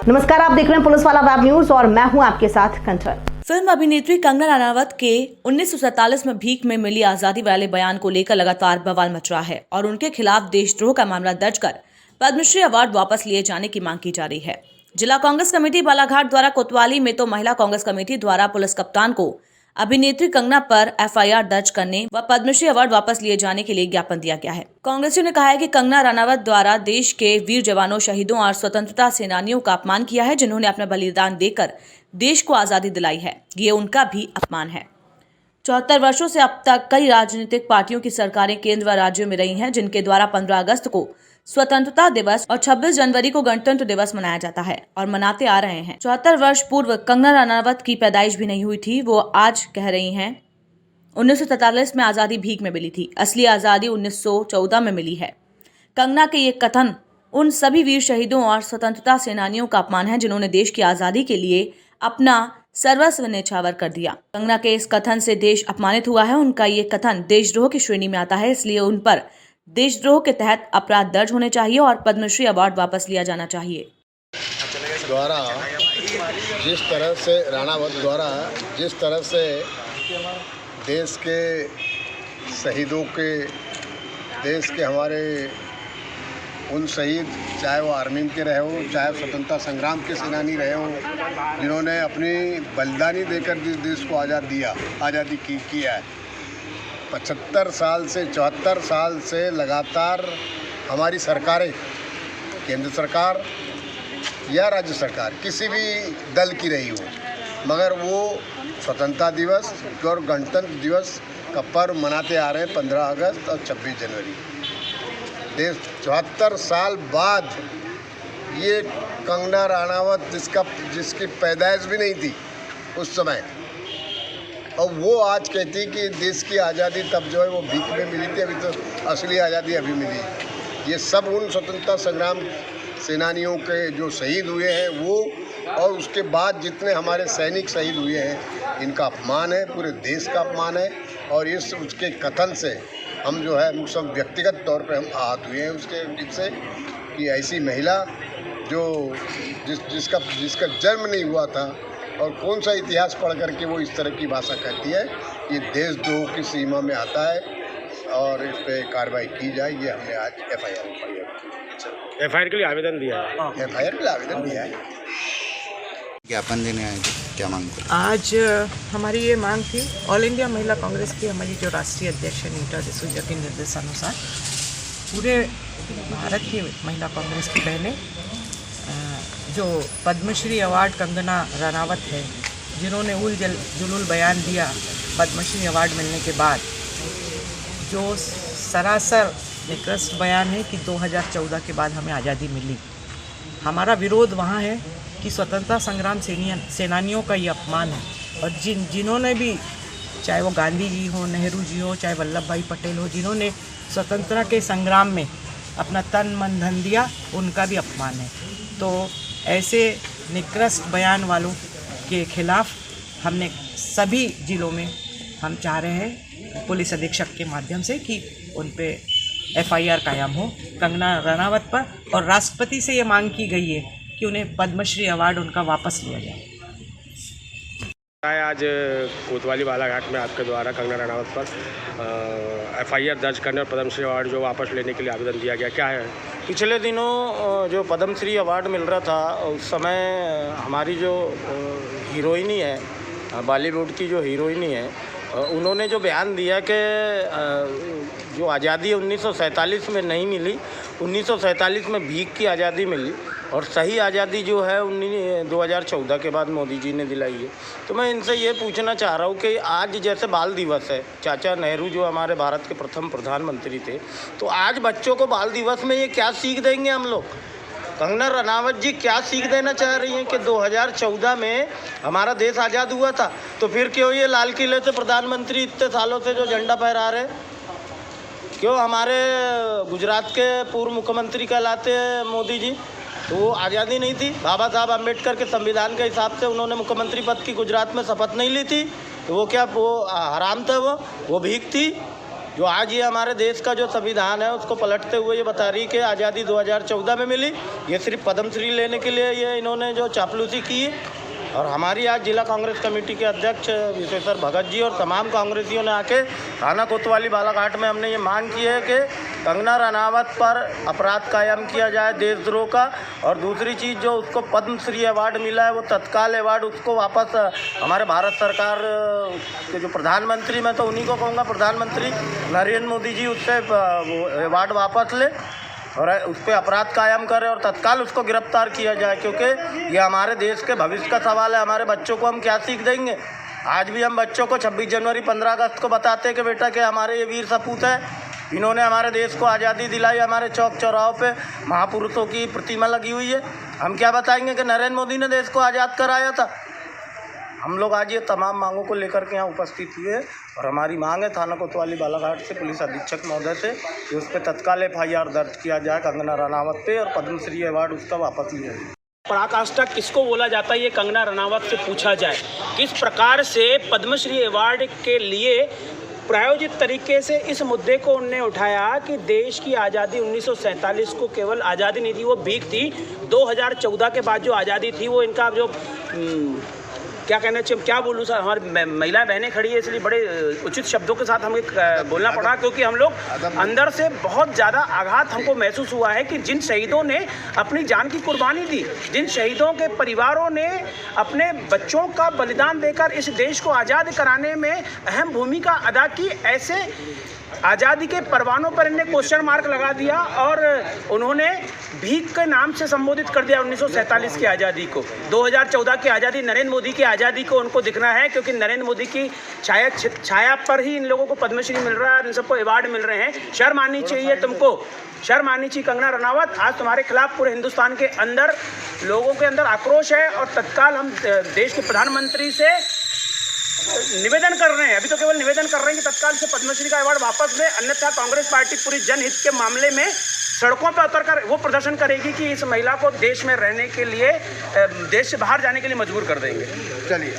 नमस्कार, आप देख रहे हैं पुलिस वाला वेब न्यूज और मैं हूं आपके साथ कंचन। फिल्म अभिनेत्री कंगना रनावत के 1947 में भीख में मिली आजादी वाले बयान को लेकर लगातार बवाल मच रहा है और उनके खिलाफ देशद्रोह का मामला दर्ज कर पद्मश्री अवार्ड वापस लिए जाने की मांग की जा रही है। जिला कांग्रेस कमेटी बालाघाट द्वारा कोतवाली में तो महिला कांग्रेस कमेटी द्वारा पुलिस कप्तान को अभिनेत्री कंगना पर एफआईआर दर्ज करने व पद्मश्री अवार्ड वापस लिए जाने के लिए ज्ञापन दिया गया है। कांग्रेसियों ने कहा है कि कंगना रनावत द्वारा देश के वीर जवानों, शहीदों और स्वतंत्रता सेनानियों का अपमान किया है, जिन्होंने अपना बलिदान देकर देश को आजादी दिलाई है। ये उनका भी अपमान है। 74 वर्षों से अब तक कई राजनीतिक पार्टियों की सरकारें केंद्र व राज्यों में रही हैं, जिनके द्वारा 15 अगस्त को स्वतंत्रता दिवस और 26 जनवरी को गणतंत्र दिवस मनाया जाता है और मनाते आ रहे हैं। 74 वर्ष पूर्व कंगना रनावत की पैदाइश भी नहीं हुई थी। वो आज कह रही हैं 1943 में आजादी भीख में मिली थी, असली आजादी 1914 में मिली है। कंगना के ये कथन उन सभी वीर शहीदों और स्वतंत्रता सेनानियों का अपमान है, जिन्होंने देश की आजादी के लिए अपना सर्वस्व न्यौछावर कर दिया। कंगना के इस कथन से देश अपमानित हुआ है। उनका ये कथन देशद्रोह की श्रेणी में आता है, इसलिए उन पर देशद्रोह के तहत अपराध दर्ज होने चाहिए और पद्मश्री अवार्ड वापस लिया जाना चाहिए। द्वारा जिस तरह से राणावत द्वारा जिस तरह से देश के शहीदों के, देश के हमारे उन शहीद, चाहे वो आर्मी के रहे हो, चाहे स्वतंत्रता संग्राम के सेनानी रहे हो, जिन्होंने अपनी बलिदानी देकर देश को आज़ादी किया है। 75 साल से 74 साल से लगातार हमारी सरकारें, केंद्र सरकार या राज्य सरकार, किसी भी दल की रही हो, मगर वो स्वतंत्रता दिवस और गणतंत्र दिवस का पर्व मनाते आ रहे हैं 15 अगस्त और 26 जनवरी। देश 74 साल बाद ये कंगना रनावत जिसकी पैदाइश भी नहीं थी उस समय, और वो आज कहती है कि देश की आज़ादी तब जो है वो भीख में मिली थी, अभी तो असली आज़ादी अभी मिली है। ये सब उन स्वतंत्रता संग्राम सेनानियों के जो शहीद हुए हैं वो, और उसके बाद जितने हमारे सैनिक शहीद हुए हैं, इनका अपमान है, पूरे देश का अपमान है। और उसके कथन से हम जो है हम सब व्यक्तिगत तौर पे हम आहत हुए हैं उससे कि ऐसी महिला जो जिसका जन्म नहीं हुआ था और कौन सा इतिहास पढ़ करके वो इस तरह की भाषा कहती है, ये देशद्रोह की सीमा में आता है और इस पर कार्रवाई की जाए। ये हमने आज एफआईआर के लिए आवेदन दिया है। एफआईआर के लिए आवेदन दिया है। ज्ञापन देने आए थे, क्या मांग कर? आज हमारी ये मांग थी, ऑल इंडिया महिला कांग्रेस की हमारी जो राष्ट्रीय अध्यक्ष नीता डिसूजा के निर्देशानुसार पूरे भारत की महिला कांग्रेस की बहनें जो पद्मश्री अवार्ड कंगना रनावत है, जिन्होंने उल जुलूल बयान दिया पद्मश्री अवार्ड मिलने के बाद, जो सरासर निकृष्ट बयान है कि 2014 के बाद हमें आज़ादी मिली। हमारा विरोध वहाँ है कि स्वतंत्रता संग्राम सेनानियों का ये अपमान है, और जिन्होंने भी, चाहे वो गांधी जी हो, नेहरू जी हो, चाहे वल्लभ भाई पटेल हो, जिन्होंने स्वतंत्रता के संग्राम में अपना तन मन धन दिया, उनका भी अपमान है। तो ऐसे निकृष्ट बयान वालों के खिलाफ हमने सभी जिलों में हम चाह रहे हैं पुलिस अधीक्षक के माध्यम से कि उन पे एफआईआर कायम हो कंगना रनावत पर, और राष्ट्रपति से ये मांग की गई है कि उन्हें पद्मश्री अवार्ड उनका वापस लिया जाए। आज कोतवाली बालाघाट में आपके द्वारा कंगना रनावत पर एफआईआर दर्ज करने और पद्मश्री अवार्ड जो वापस लेने के लिए आवेदन दिया गया, क्या है? पिछले दिनों जो पद्मश्री अवार्ड मिल रहा था, उस समय हमारी जो हीरोइनी है, बॉलीवुड की जो हीरोइनी है, उन्होंने जो बयान दिया कि जो आज़ादी 1947 में नहीं मिली, 1947 में भीख की आज़ादी मिली, और सही आज़ादी जो है 2014 के बाद मोदी जी ने दिलाई है। तो मैं इनसे ये पूछना चाह रहा हूँ कि आज जैसे बाल दिवस है, चाचा नेहरू जो हमारे भारत के प्रथम प्रधानमंत्री थे, तो आज बच्चों को बाल दिवस में ये क्या सीख देंगे हम लोग? कंगना रनावत जी क्या सीख देना चाह रही हैं कि 2014 में हमारा देश आज़ाद हुआ था, तो फिर क्यों ये लाल किले से प्रधानमंत्री इतने सालों से जो झंडा फहरा रहे, क्यों हमारे गुजरात के पूर्व मुख्यमंत्री कहलाते हैं मोदी जी, तो वो आज़ादी नहीं थी? बाबा साहब अम्बेडकर के संविधान के हिसाब से उन्होंने मुख्यमंत्री पद की गुजरात में शपथ नहीं ली थी, तो वो क्या वो हराम थे, वो भीख थी? जो आज ये हमारे देश का जो संविधान है उसको पलटते हुए ये बता रही कि आज़ादी 2014 में मिली। ये सिर्फ पद्मश्री लेने के लिए ये इन्होंने जो चापलूसी की है। और हमारी आज जिला कांग्रेस कमेटी के अध्यक्ष विश्वेश्वर भगत जी और तमाम कांग्रेसियों ने आके थाना कोतवाली बालाघाट में हमने ये मांग की है कि कंगना रनावत पर अपराध कायम किया जाए देशद्रोह का। और दूसरी चीज़, जो उसको पद्मश्री अवार्ड मिला है वो तत्काल अवार्ड उसको वापस हमारे भारत सरकार के जो प्रधानमंत्री, मैं तो उन्हीं को कहूँगा प्रधानमंत्री नरेंद्र मोदी जी, उससे वो अवार्ड वापस ले और उस पर अपराध कायम करे और तत्काल उसको गिरफ्तार किया जाए, क्योंकि ये हमारे देश के भविष्य का सवाल है। हमारे बच्चों को हम क्या सीख देंगे? आज भी हम बच्चों को 26 जनवरी 15 अगस्त को बताते हैं कि बेटा कि हमारे ये वीर सपूत है, इन्होंने हमारे देश को आज़ादी दिलाई। हमारे चौक चौराहों पे महापुरुषों की प्रतिमा लगी हुई है। हम क्या बताएंगे कि नरेंद्र मोदी ने देश को आज़ाद कराया था? हम लोग आज ये तमाम मांगों को लेकर के यहाँ उपस्थित हुए और हमारी मांग है थाना कोतवाली बालाघाट से पुलिस अधीक्षक महोदय से कि उस पर तत्काल FIR दर्ज किया जाए कंगना रनावत पे और पद्मश्री अवार्ड उसका वापस लिया जाए। पराकाष्ठा किसको बोला जाता है ये कंगना रनावत से पूछा जाए। किस प्रकार से पद्मश्री अवार्ड के लिए प्रायोजित तरीके से इस मुद्दे को उन्होंने उठाया कि देश की आज़ादी 1947 को केवल आज़ादी नहीं थी, वो भीख थी। 2014 के बाद जो आज़ादी थी वो इनका जो क्या कहना चाहिए, क्या बोलूँ सर, हमारी महिला बहनें खड़ी है इसलिए बड़े उचित शब्दों के साथ हमें बोलना पड़ा, क्योंकि हम लोग अंदर से बहुत ज़्यादा आघात हमको महसूस हुआ है कि जिन शहीदों ने अपनी जान की कुर्बानी दी, जिन शहीदों के परिवारों ने अपने बच्चों का बलिदान देकर इस देश को आज़ाद कराने में अहम भूमिका अदा की, ऐसे आज़ादी के परवानों पर इन्हें क्वेश्चन मार्क लगा दिया और उन्होंने भीख के नाम से संबोधित कर दिया 1947 की आज़ादी को। 2014 की आज़ादी नरेंद्र मोदी की आज़ादी को उनको दिखना है, क्योंकि नरेंद्र मोदी की छाया पर ही इन लोगों को पद्मश्री मिल रहा है, इन सबको अवार्ड मिल रहे हैं। शर्म आनी चाहिए तुमको, शर्म आनी चाहिए कंगना रनावत। आज तुम्हारे खिलाफ पूरे हिंदुस्तान के अंदर लोगों के अंदर आक्रोश है और तत्काल हम देश के प्रधानमंत्री से निवेदन कर रहे हैं, अभी तो केवल निवेदन कर रहे हैं कि तत्काल से पद्मश्री का अवार्ड वापस ले, अन्यथा कांग्रेस पार्टी पूरी जनहित के मामले में सड़कों पर उतरकर वो प्रदर्शन करेगी कि इस महिला को देश में रहने के लिए, देश से बाहर जाने के लिए मजबूर कर देंगे। चलिए।